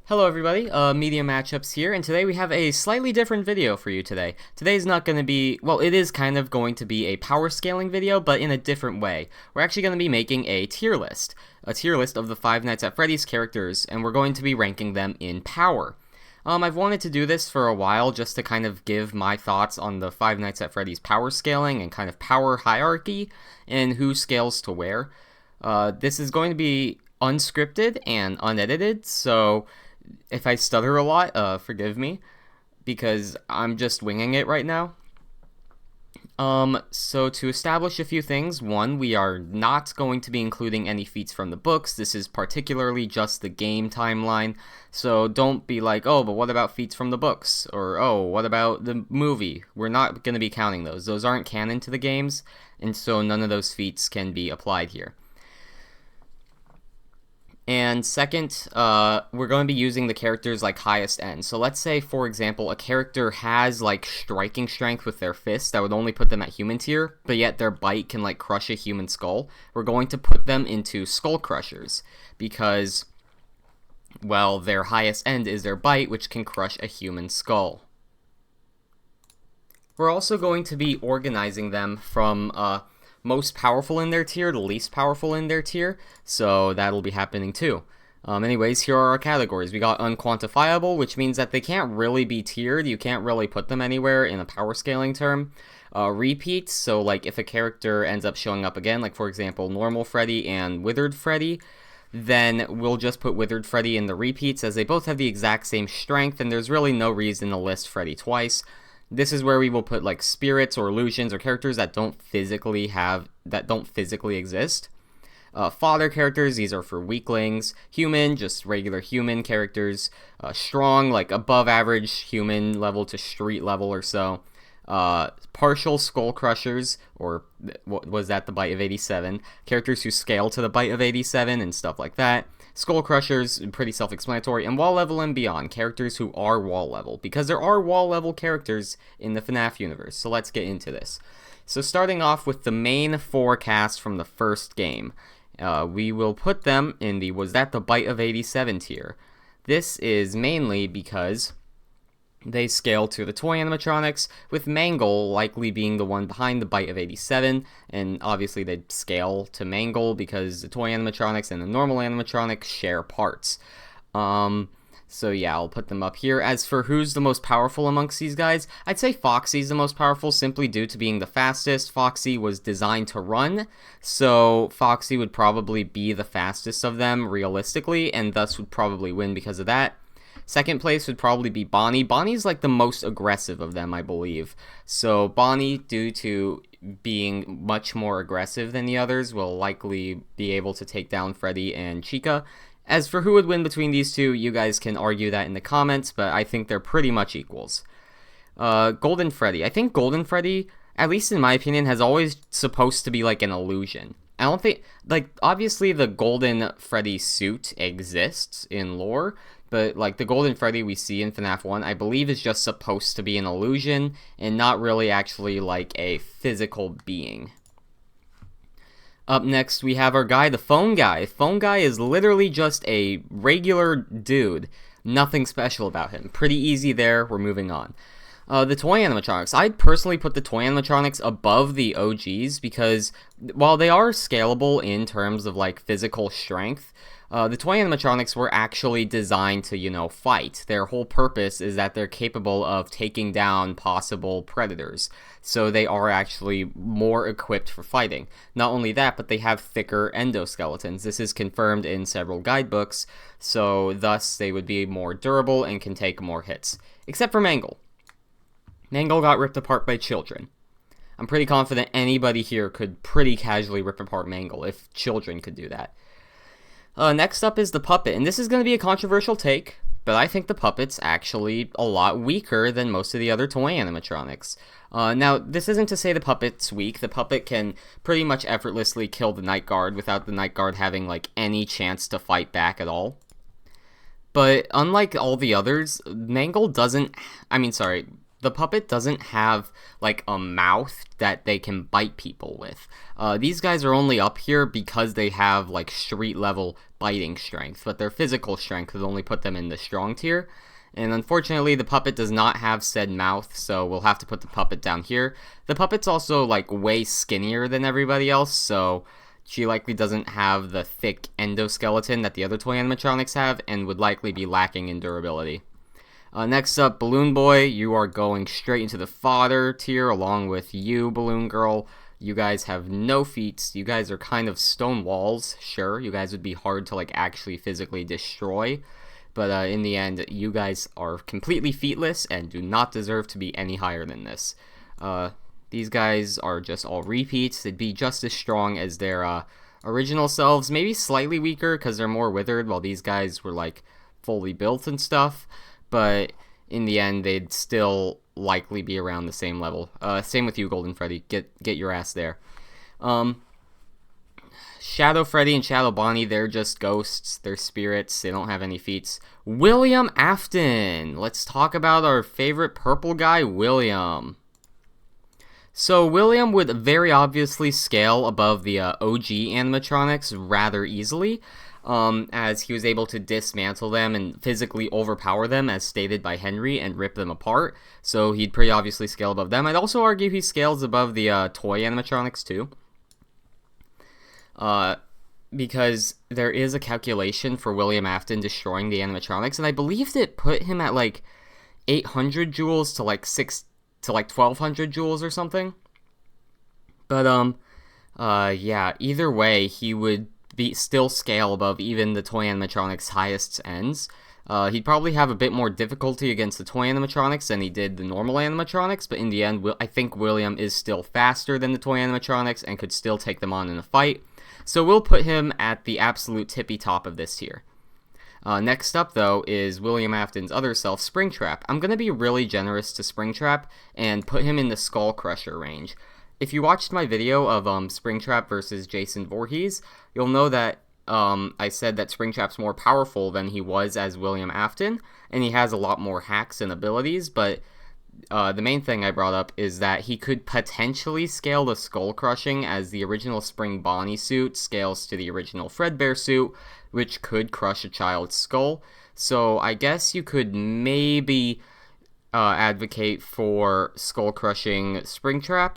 Hello everybody, Media Matchups here, and today we have a slightly different video for you today. Today's not going to be, well, it is kind of going to be a power scaling video, but in a different way. We're actually going to be making a tier list of the Five Nights at Freddy's characters, and we're going to be ranking them in power. I've wanted to do this for a while just to kind of give my thoughts on the Five Nights at Freddy's power scaling and kind of power hierarchy, and who scales to where. This is going to be unscripted and unedited, so if I stutter a lot, forgive me, because I'm just winging it right now. So to establish a few things, one, we are not going to be including any feats from the books. This is particularly just the game timeline, so don't be like, oh, but what about feats from the books? Or, oh, what about the movie? We're not going to be counting those. Those aren't canon to the games, and so none of those feats can be applied here. And second, we're going to be using the characters like highest end. So let's say, for example, a character has like striking strength with their fist that would only put them at human tier, but yet their bite can like crush a human skull. We're going to put them into skull crushers because, well, their highest end is their bite, which can crush a human skull. We're also going to be organizing them from most powerful in their tier to least powerful in their tier, so that'll be happening too. Anyways, here are our categories. We got Unquantifiable, which means that they can't really be tiered. You can't really put them anywhere in a power scaling term. Repeats, so like if a character ends up showing up again, like for example Normal Freddy and Withered Freddy, then we'll just put Withered Freddy in the repeats as they both have the exact same strength and there's really no reason to list Freddy twice. This is where we will put like spirits or illusions or characters that don't physically exist. Fodder characters, these are for weaklings. Human, just regular human characters. Strong, like above average human level to street level or so. Partial skull crushers, or what was that, the bite of 87? Characters who scale to the bite of 87 and stuff like that. Skull crushers, pretty self-explanatory, and wall level and beyond, characters who are wall level, because there are wall level characters in the FNAF universe, so let's get into this. So starting off with the main four cast from the first game, we will put them in the Was That the Bite of 87 tier. This is mainly because they scale to the toy animatronics, with Mangle likely being the one behind the bite of 87, and obviously they'd scale to Mangle because the toy animatronics and the normal animatronics share parts. So yeah, I'll put them up here. As for who's the most powerful amongst these guys, I'd say Foxy's the most powerful simply due to being the fastest. Foxy was designed to run, so Foxy would probably be the fastest of them realistically, and thus would probably win because of that. Second place would probably be Bonnie. Bonnie's like the most aggressive of them, I believe. So Bonnie, due to being much more aggressive than the others, will likely be able to take down Freddy and Chica. As for who would win between these two, you guys can argue that in the comments, but I think they're pretty much equals. Golden Freddy. I think Golden Freddy, at least in my opinion, has always supposed to be like an illusion. I don't think, like, obviously the Golden Freddy suit exists in lore, but like the Golden Freddy we see in FNAF 1, I believe is just supposed to be an illusion and not really actually like a physical being. Up next, we have our guy, the Phone Guy. Phone Guy is literally just a regular dude. Nothing special about him. Pretty easy there. We're moving on. The toy animatronics. I'd personally put the toy animatronics above the OGs because while they are scalable in terms of like physical strength, the toy animatronics were actually designed to, fight. Their whole purpose is that they're capable of taking down possible predators. So they are actually more equipped for fighting. Not only that, but they have thicker endoskeletons. This is confirmed in several guidebooks, so thus they would be more durable and can take more hits. Except for Mangle. Mangle got ripped apart by children. I'm pretty confident anybody here could pretty casually rip apart Mangle if children could do that. Next up is the puppet, and this is going to be a controversial take, but I think the puppet's actually a lot weaker than most of the other toy animatronics. Now, this isn't to say the puppet's weak. The puppet can pretty much effortlessly kill the Night Guard without the Night Guard having, like, any chance to fight back at all. But unlike all the others, the the puppet doesn't have like a mouth that they can bite people with. These guys are only up here because they have like street level biting strength, but their physical strength would only put them in the strong tier. And unfortunately, the puppet does not have said mouth, so we'll have to put the puppet down here. The puppet's also, like, way skinnier than everybody else, so she likely doesn't have the thick endoskeleton that the other toy animatronics have, and would likely be lacking in durability. Next up, Balloon Boy. You are going straight into the fodder tier, along with you, Balloon Girl. You guys have no feats. You guys are kind of stone walls. Sure, you guys would be hard to, like, actually physically destroy. But in the end, you guys are completely feetless and do not deserve to be any higher than this. These guys are just all repeats. They'd be just as strong as their original selves. Maybe slightly weaker because they're more withered, while these guys were like fully built and stuff. But in the end, they'd still likely be around the same level. Same with you, Golden Freddy. Get your ass there. Shadow Freddy and Shadow Bonnie, they're just ghosts. They're spirits. They don't have any feats. William Afton. Let's talk about our favorite purple guy, William. So William would very obviously scale above the OG animatronics rather easily, as he was able to dismantle them and physically overpower them, as stated by Henry, and rip them apart. So he'd pretty obviously scale above them. I'd also argue he scales above the toy animatronics too. Because there is a calculation for William Afton destroying the animatronics, and I believe it put him at like 800 joules to like 1200 joules or something. But yeah, either way, he would still scale above even the toy animatronics' highest ends. He'd probably have a bit more difficulty against the toy animatronics than he did the normal animatronics, but in the end, I think William is still faster than the toy animatronics and could still take them on in a fight. So we'll put him at the absolute tippy top of this tier. Next up, though, is William Afton's other self, Springtrap. I'm going to be really generous to Springtrap and put him in the Skull Crusher range. If you watched my video of Springtrap versus Jason Voorhees, you'll know that I said that Springtrap's more powerful than he was as William Afton, and he has a lot more hacks and abilities, but the main thing I brought up is that he could potentially scale the skull crushing, as the original Spring Bonnie suit scales to the original Fredbear suit, which could crush a child's skull. So I guess you could maybe advocate for skull crushing Springtrap,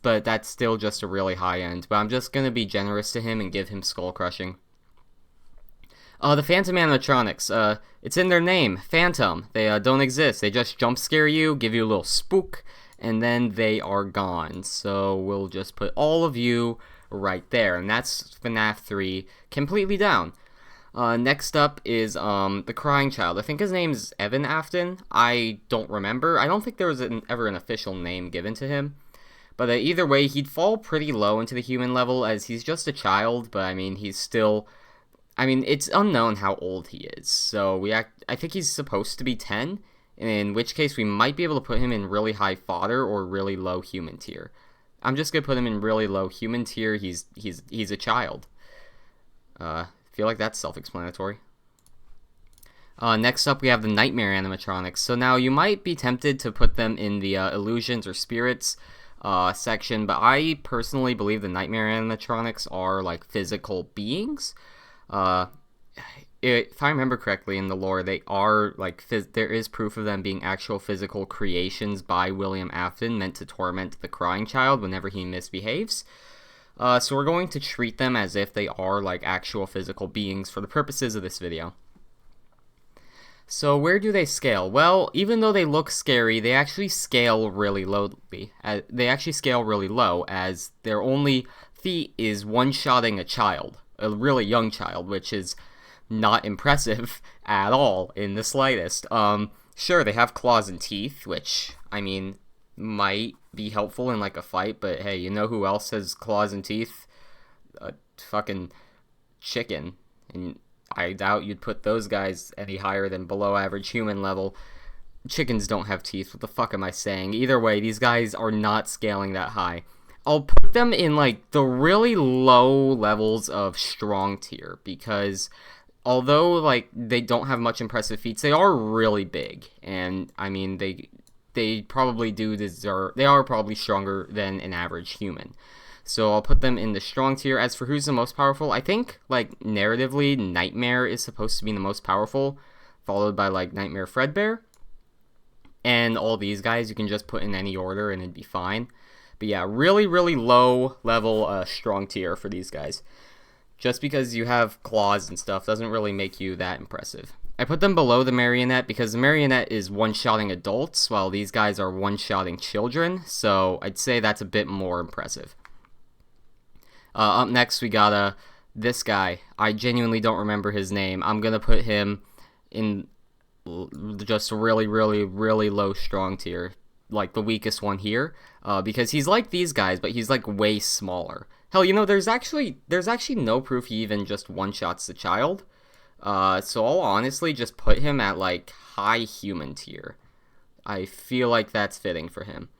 but that's still just a really high end. But I'm just going to be generous to him and give him skull crushing. The Phantom animatronics, it's in their name, Phantom. They don't exist. They just jump scare you, give you a little spook, and then they are gone. So we'll just put all of you right there, and that's FNAF 3 completely down. Next up is the Crying Child. I think his name's Evan Afton. I don't remember. I don't think there was ever an official name given to him. But either way, he'd fall pretty low into the human level, as he's just a child, but I mean, he's still... I mean, it's unknown how old he is, so I think he's supposed to be 10, in which case we might be able to put him in really high fodder or really low human tier. I'm just going to put him in really low human tier. He's a child. I feel like that's self-explanatory. Next up, we have the Nightmare animatronics. So now you might be tempted to put them in the illusions or spirits section, but I personally believe the Nightmare animatronics are like physical beings. If I remember correctly in the lore, they are like there is proof of them being actual physical creations by William Afton, meant to torment the Crying Child whenever he misbehaves. So we're going to treat them as if they are like actual physical beings for the purposes of this video. So where do they scale? Well, even though they look scary, they actually scale really lowly. They actually scale really low, as their only feat is one-shotting a child. A really young child, which is not impressive at all in the slightest. Sure, they have claws and teeth, which, I mean, might be helpful in like a fight, but hey, you know who else has claws and teeth? A fucking chicken. And I doubt you'd put those guys any higher than below average human level. Chickens don't have teeth. What the fuck am I saying? Either way, these guys are not scaling that high. I'll put them in, like, the really low levels of strong tier, because although, like, they don't have much impressive feats, they are really big, and, I mean, they they probably do deserve, they are probably stronger than an average human. So I'll put them in the strong tier. As for who's the most powerful, I think, like, narratively, Nightmare is supposed to be the most powerful, followed by, like, Nightmare Fredbear. And all these guys you can just put in any order and it'd be fine. But yeah, really, really low level strong tier for these guys. Just because you have claws and stuff doesn't really make you that impressive. I put them below the Marionette because the Marionette is one-shotting adults, while these guys are one-shotting children, so I'd say that's a bit more impressive. Up next, we got this guy. I genuinely don't remember his name. I'm going to put him in just a really, really, really low strong tier, like the weakest one here, because he's like these guys, but he's like way smaller. Hell, you know, there's actually no proof he even just one-shots the child. So I'll honestly just put him at like high human tier. I feel like that's fitting for him.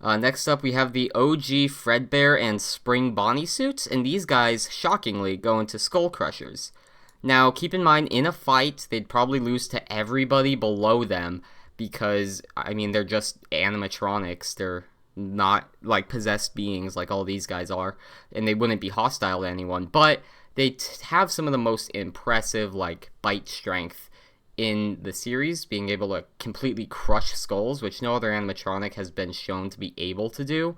Next up, we have the OG Fredbear and Spring Bonnie suits, and these guys, shockingly, go into Skull Crushers. Now, keep in mind, in a fight, they'd probably lose to everybody below them, because, I mean, they're just animatronics. They're not, like, possessed beings like all these guys are, and they wouldn't be hostile to anyone, but they have some of the most impressive, like, bite strength in the series, being able to completely crush skulls, which no other animatronic has been shown to be able to do.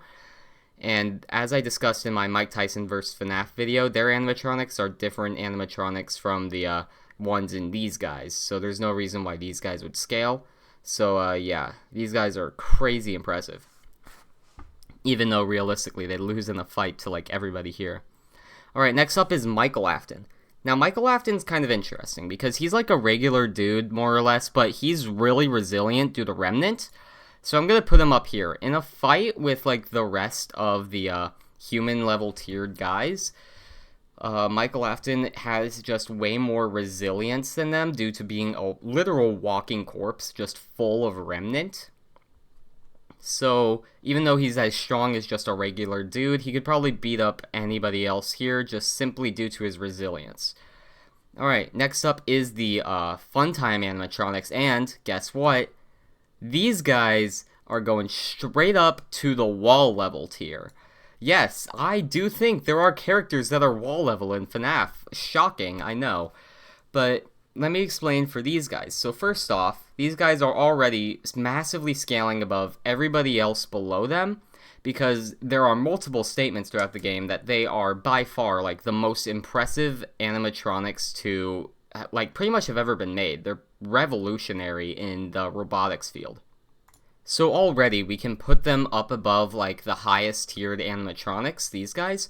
And as I discussed in my Mike Tyson vs. FNAF video, their animatronics are different animatronics from the ones in these guys, so there's no reason why these guys would scale. So yeah, these guys are crazy impressive, even though realistically they'd lose in a fight to like everybody here. Alright, next up is Michael Afton. Now, Michael Afton's kind of interesting because he's like a regular dude, more or less, but he's really resilient due to Remnant. So I'm going to put him up here. In a fight with like the rest of the human level tiered guys, Michael Afton has just way more resilience than them due to being a literal walking corpse just full of Remnant. So even though he's as strong as just a regular dude, he could probably beat up anybody else here just simply due to his resilience. Alright, next up is the Funtime animatronics, and guess what? These guys are going straight up to the wall level tier. Yes, I do think there are characters that are wall level in FNAF. Shocking, I know. But let me explain for these guys. So first off, these guys are already massively scaling above everybody else below them, because there are multiple statements throughout the game that they are by far like the most impressive animatronics to like pretty much have ever been made. They're revolutionary in the robotics field. So already we can put them up above like the highest tiered animatronics, these guys,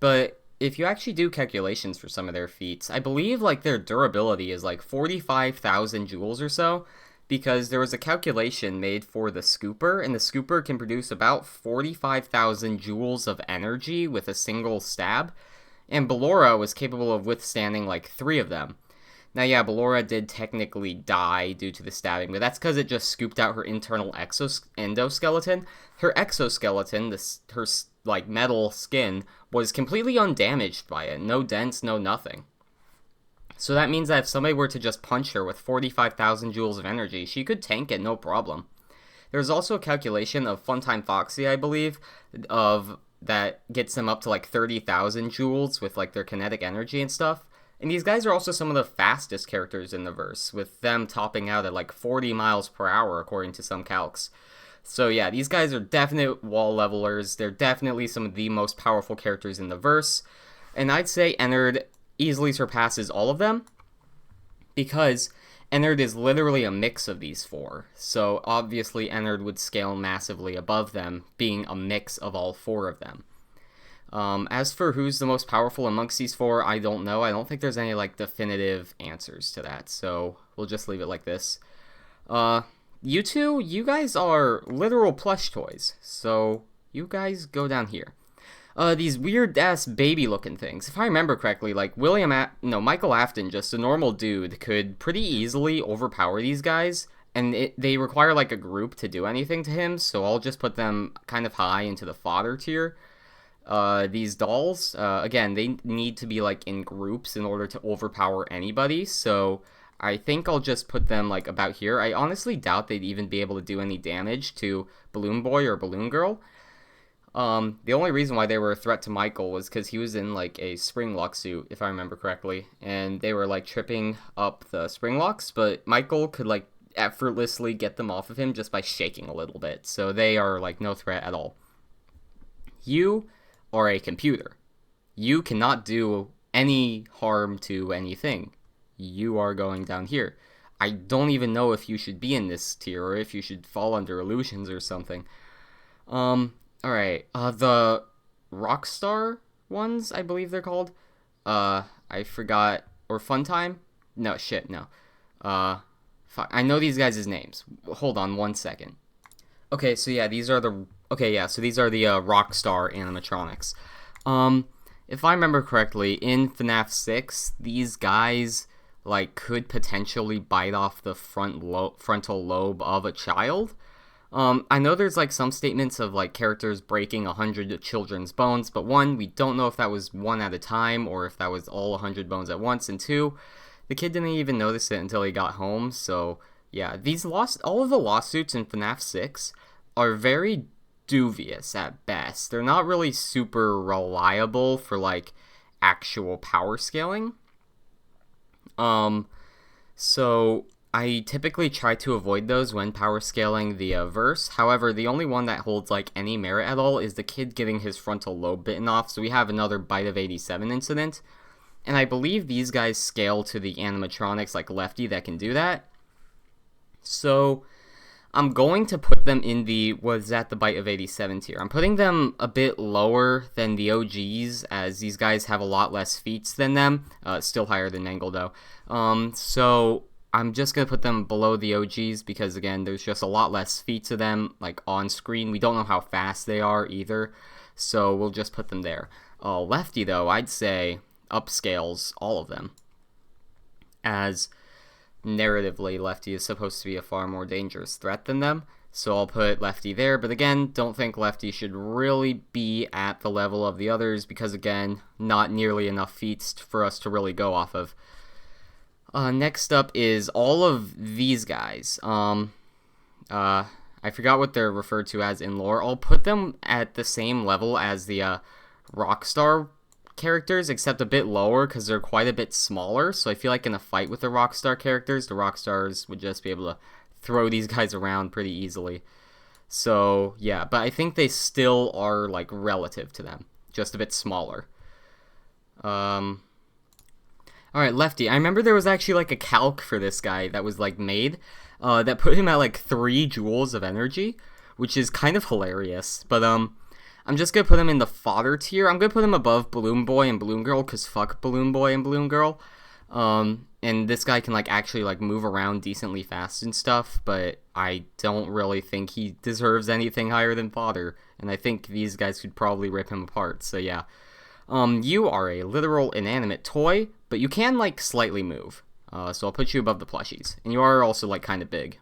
but if you actually do calculations for some of their feats, I believe like their durability is like 45,000 joules or so, because there was a calculation made for the Scooper, and the Scooper can produce about 45,000 joules of energy with a single stab, and Ballora was capable of withstanding like 3 of them. Now yeah, Ballora did technically die due to the stabbing, but that's because it just scooped out her internal endoskeleton. Her exoskeleton, her like metal skin, was completely undamaged by it. No dents, no nothing. So that means that if somebody were to just punch her with 45,000 joules of energy, she could tank it no problem. There's also a calculation of Funtime Foxy, I believe, of that gets them up to like 30,000 joules with like their kinetic energy and stuff. And these guys are also some of the fastest characters in the verse, with them topping out at like 40 miles per hour according to some calcs. So yeah, these guys are definite wall levelers. They're definitely some of the most powerful characters in the verse. And I'd say Ennard easily surpasses all of them, because Ennard is literally a mix of these 4. So obviously Ennard would scale massively above them, being a mix of all 4 of them. As for who's the most powerful amongst these 4, I don't know. I don't think there's any like definitive answers to that, so we'll just leave it like this. You two, you guys are literal plush toys, so you guys go down here. These weird-ass baby-looking things. If I remember correctly, like, Michael Afton, just a normal dude, could pretty easily overpower these guys, and they require, like, a group to do anything to him, so I'll just put them kind of high into the fodder tier. These dolls, again, they need to be, like, in groups in order to overpower anybody, so I think I'll just put them like about here. I honestly doubt they'd even be able to do any damage to Balloon Boy or Balloon Girl. The only reason why they were a threat to Michael was because he was in like a spring lock suit, if I remember correctly, and they were like tripping up the spring locks, but Michael could like effortlessly get them off of him just by shaking a little bit, so they are like no threat at all. You are a computer. You cannot do any harm to anything. You are going down here. I don't even know if you should be in this tier or if you should fall under illusions or something. Alright, the rockstar ones, I believe they're called. I forgot, or Funtime? No, shit, no. I know these guys' names. Hold on 1 second. Okay, so yeah, these are the rockstar animatronics. If I remember correctly, in FNAF 6, these guys like could potentially bite off the frontal lobe of a child. I know there's like some statements of like characters breaking 100 children's bones, but one, we don't know if that was one at a time or if that was all 100 bones at once, and two, the kid didn't even notice it until he got home. So yeah, all of the lawsuits in FNAF 6 are very dubious at best. They're not really super reliable for like actual power scaling. So I typically try to avoid those when power scaling the verse. However, the only one that holds like any merit at all is the kid getting his frontal lobe bitten off. So we have another Bite of 87 incident. And I believe these guys scale to the animatronics like Lefty that can do that. So I'm going to put them in the Bite of 87 tier. I'm putting them a bit lower than the OGs, as these guys have a lot less feats than them. Still higher than Mangle, though. So I'm just going to put them below the OGs because, again, there's just a lot less feats of them, like, on screen. We don't know how fast they are, either. So we'll just put them there. Lefty, though, I'd say upscales all of them, as narratively, Lefty is supposed to be a far more dangerous threat than them, so I'll put Lefty there, but again, don't think Lefty should really be at the level of the others, because again, not nearly enough feats for us to really go off of. Next up is all of these guys. I forgot what they're referred to as in lore. I'll put them at the same level as the Rockstar characters, except a bit lower because they're quite a bit smaller. So I feel like in a fight with the Rockstar characters, the Rockstars would just be able to throw these guys around pretty easily. So yeah, but I think they still are like relative to them, just a bit smaller. Alright, Lefty. I remember there was actually like a calc for this guy that was like made that put him at like 3 joules of energy, which is kind of hilarious. But I'm just going to put him in the fodder tier. I'm going to put him above Balloon Boy and Balloon Girl, because fuck Balloon Boy and Balloon Girl. And this guy can, like, actually, like, move around decently fast and stuff, but I don't really think he deserves anything higher than fodder. And I think these guys could probably rip him apart, so yeah. You are a literal inanimate toy, but you can, like, slightly move. So I'll put you above the plushies. And you are also, like, kind of big.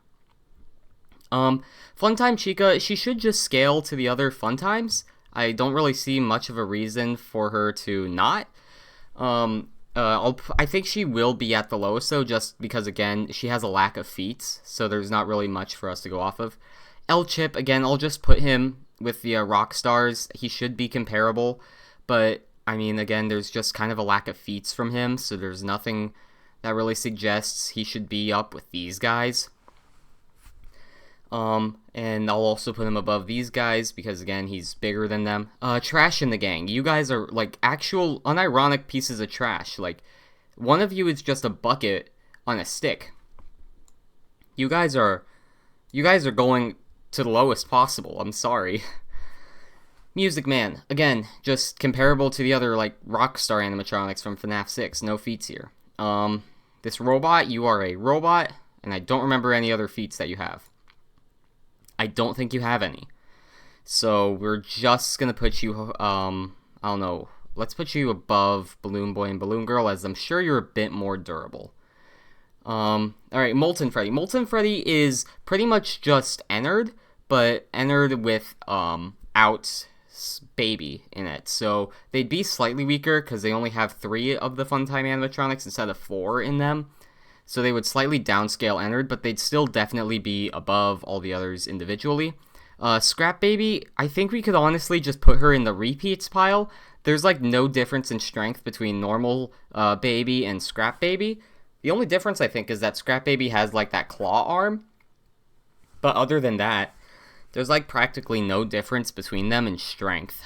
Funtime Chica, she should just scale to the other Funtimes. I don't really see much of a reason for her to not. I think she will be at the lowest, though, just because, again, she has a lack of feats, so there's not really much for us to go off of. L-Chip, again, I'll just put him with the Rockstars. He should be comparable, but, I mean, again, there's just kind of a lack of feats from him, so there's nothing that really suggests he should be up with these guys. And I'll also put him above these guys because, again, he's bigger than them. Trash in the Gang. You guys are, like, actual, unironic pieces of trash. Like, one of you is just a bucket on a stick. You guys are going to the lowest possible. I'm sorry. Music Man. Again, just comparable to the other, like, Rockstar animatronics from FNAF 6. No feats here. This robot, you are a robot, and I don't remember any other feats that you have. I don't think you have any. So we're just going to put you, I don't know, let's put you above Balloon Boy and Balloon Girl, as I'm sure you're a bit more durable. Alright, Molten Freddy. Molten Freddy is pretty much just Ennard, but Ennard with, out baby in it. So they'd be slightly weaker because they only have 3 of the Funtime animatronics instead of 4 in them. so they would slightly downscale Ennard, but they'd still definitely be above all the others individually. Scrap Baby, I think we could honestly just put her in the repeats pile. There's like no difference in strength between normal Baby and Scrap Baby. The only difference I think is that Scrap Baby has like that claw arm, but other than that, there's like practically no difference between them in strength.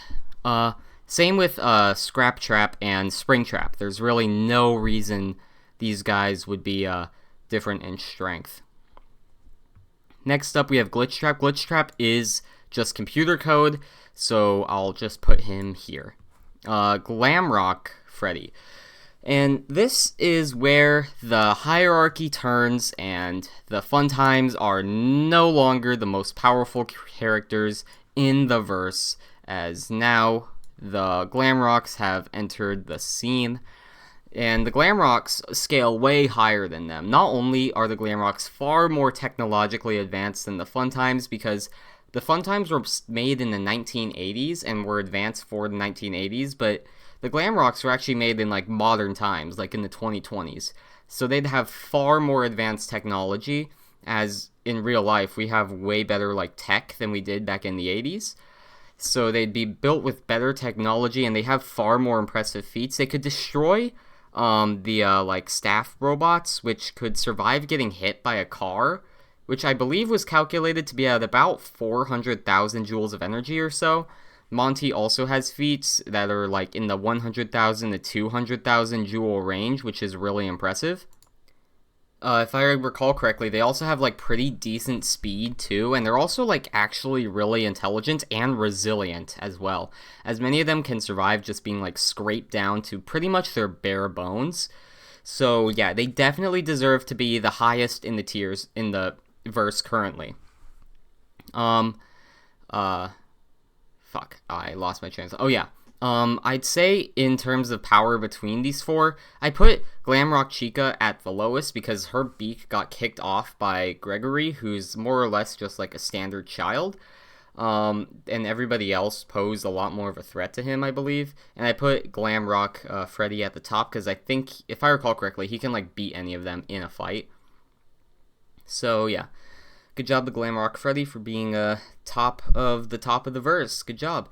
Same with Scrap Trap and Spring Trap. There's really no reason these guys would be different in strength. Next up, we have Glitch Trap. Glitch Trap is just computer code, so I'll just put him here. Glamrock Freddy. And this is where the hierarchy turns and the fun times are no longer the most powerful characters in the verse, as now the Glamrocks have entered the scene. And the Glamrocks scale way higher than them. Not only are the Glamrocks far more technologically advanced than the Fun Times, because the Fun Times were made in the 1980s and were advanced for the 1980s, but the Glamrocks were actually made in like modern times, like in the 2020s. So they'd have far more advanced technology, as in real life we have way better like tech than we did back in the 80s. So they'd be built with better technology, and they have far more impressive feats. They could destroy like staff robots, which could survive getting hit by a car, which I believe was calculated to be at about 400,000 joules of energy or so. Monty also has feats that are like in the 100,000 to 200,000 joule range, which is really impressive. If I recall correctly, they also have like pretty decent speed too, and they're also like actually really intelligent and resilient as well, as many of them can survive just being like scraped down to pretty much their bare bones. So yeah, they definitely deserve to be the highest in the tiers in the verse currently. Fuck, I lost my train of thought. Oh yeah. I'd say in terms of power between these four, I put Glamrock Chica at the lowest because her beak got kicked off by Gregory, who's more or less just like a standard child. And everybody else posed a lot more of a threat to him, I believe. And I put Glamrock Freddy at the top because I think, if I recall correctly, he can like beat any of them in a fight. So yeah, good job to Glamrock Freddy for being top of the verse. Good job.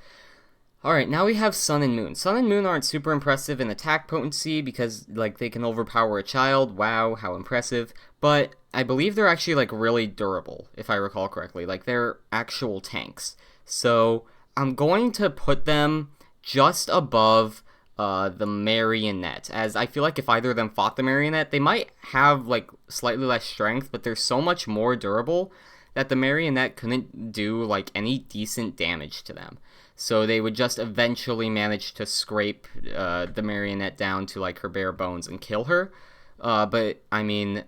Alright, now we have Sun and Moon. Sun and Moon aren't super impressive in attack potency because, like, they can overpower a child. Wow, how impressive. But I believe they're actually, like, really durable, if I recall correctly. Like, they're actual tanks. So, I'm going to put them just above the Marionette, as I feel like if either of them fought the Marionette, they might have, like, slightly less strength, but they're so much more durable that the Marionette couldn't do, like, any decent damage to them. So they would just eventually manage to scrape the Marionette down to like her bare bones and kill her. But I mean,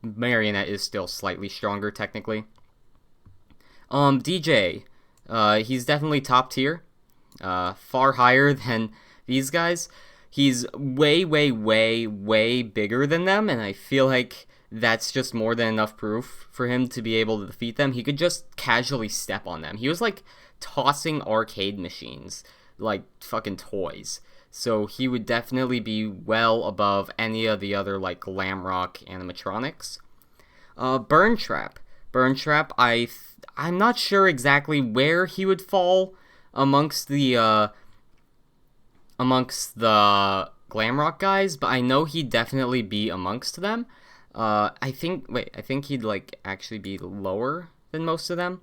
Marionette is still slightly stronger technically. DJ, he's definitely top tier, far higher than these guys. He's way, way, way, way bigger than them, and I feel like that's just more than enough proof for him to be able to defeat them. He could just casually step on them. He was like tossing arcade machines like fucking toys. So he would definitely be well above any of the other like Glamrock animatronics. Burn Trap. Burn Trap, I'm not sure exactly where he would fall amongst the Glamrock guys, but I know he'd definitely be amongst them. I think he'd like actually be lower than most of them.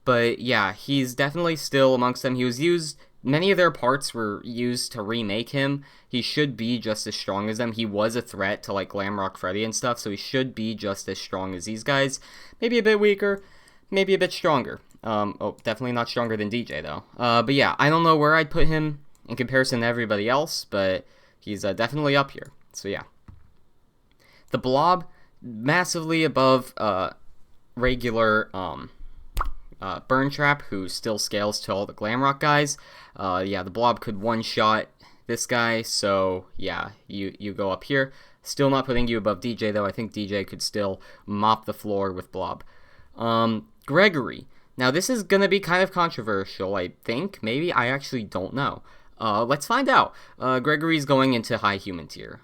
But yeah, he's definitely still amongst them. He was used, many of their parts were used to remake him. He should be just as strong as them. He was a threat to like Glamrock Freddy and stuff, so he should be just as strong as these guys. Maybe a bit weaker, maybe a bit stronger. Definitely not stronger than DJ though. But yeah, I don't know where I'd put him in comparison to everybody else, but he's definitely up here. So yeah. The Blob, massively above regular Burn Trap, who still scales to all the Glamrock guys. Yeah, the Blob could one-shot this guy, so yeah, you go up here. Still not putting you above DJ, though. I think DJ could still mop the floor with Blob. Gregory. Now, this is going to be kind of controversial, I think. Maybe. I actually don't know. Let's find out. Gregory's going into high human tier.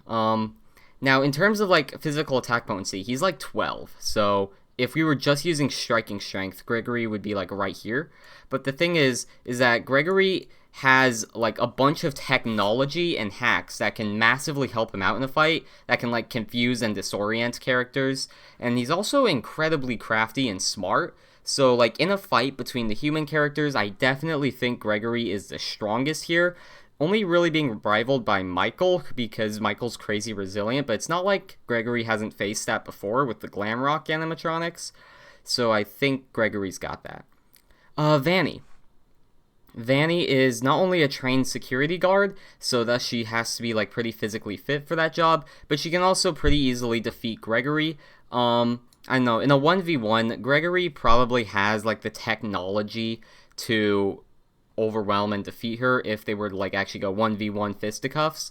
Now, in terms of like physical attack potency, he's like 12. So if we were just using striking strength, Gregory would be like right here. But the thing is that Gregory has like a bunch of technology and hacks that can massively help him out in a fight, that can like confuse and disorient characters. And he's also incredibly crafty and smart. So like in a fight between the human characters, I definitely think Gregory is the strongest here. Only really being rivaled by Michael because Michael's crazy resilient, but it's not like Gregory hasn't faced that before with the Glamrock animatronics. So I think Gregory's got that. Vanny. Vanny is not only a trained security guard, so thus she has to be like pretty physically fit for that job, but she can also pretty easily defeat Gregory. I know in a 1v1, Gregory probably has like the technology to overwhelm and defeat her if they were to like actually go 1v1 fisticuffs.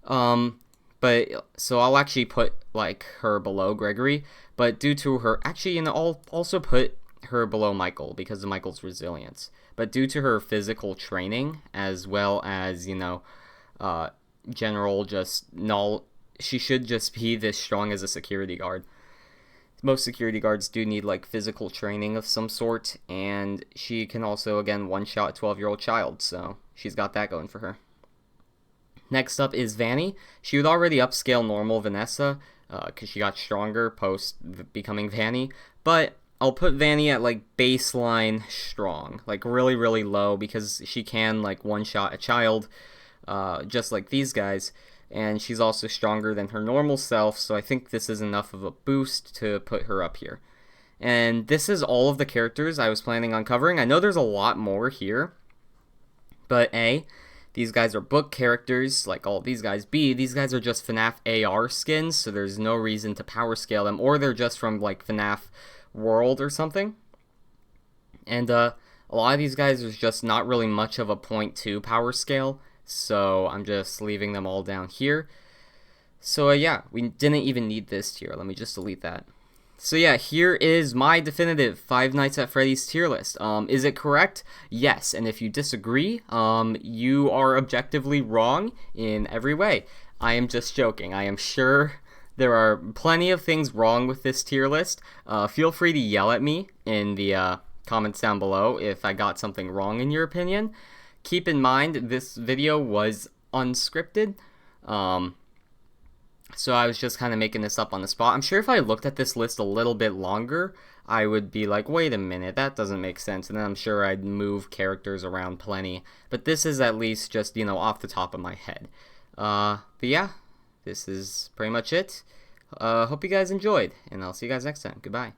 But so I'll actually put like her below Gregory, but due to her I'll also put her below Michael because of Michael's resilience. But due to her physical training as well as, general she should just be this strong as a security guard. Most security guards do need like physical training of some sort, and she can also again one-shot a 12-year-old child, so she's got that going for her. Next up is Vanny. She would already upscale normal Vanessa because she got stronger post becoming Vanny, but I'll put Vanny at like baseline strong, like really really low, because she can like one-shot a child just like these guys. And she's also stronger than her normal self, so I think this is enough of a boost to put her up here. And this is all of the characters I was planning on covering. I know there's a lot more here, but A, these guys are book characters, like all of these guys. B, these guys are just FNAF AR skins, so there's no reason to power scale them, or they're just from like FNAF World or something. And a lot of these guys is just not really much of a 0.2 power scale, so I'm just leaving them all down here. So yeah, we didn't even need this tier. Let me just delete that. So yeah, here is my definitive Five Nights at Freddy's tier list. Is it correct? Yes, and if you disagree, you are objectively wrong in every way. I am just joking. I am sure there are plenty of things wrong with this tier list. Feel free to yell at me in the comments down below if I got something wrong in your opinion. Keep in mind, this video was unscripted, so I was just kind of making this up on the spot. I'm sure if I looked at this list a little bit longer, I would be like, wait a minute, that doesn't make sense, and then I'm sure I'd move characters around plenty. But this is at least just, off the top of my head. But yeah, this is pretty much it. Hope you guys enjoyed, and I'll see you guys next time. Goodbye.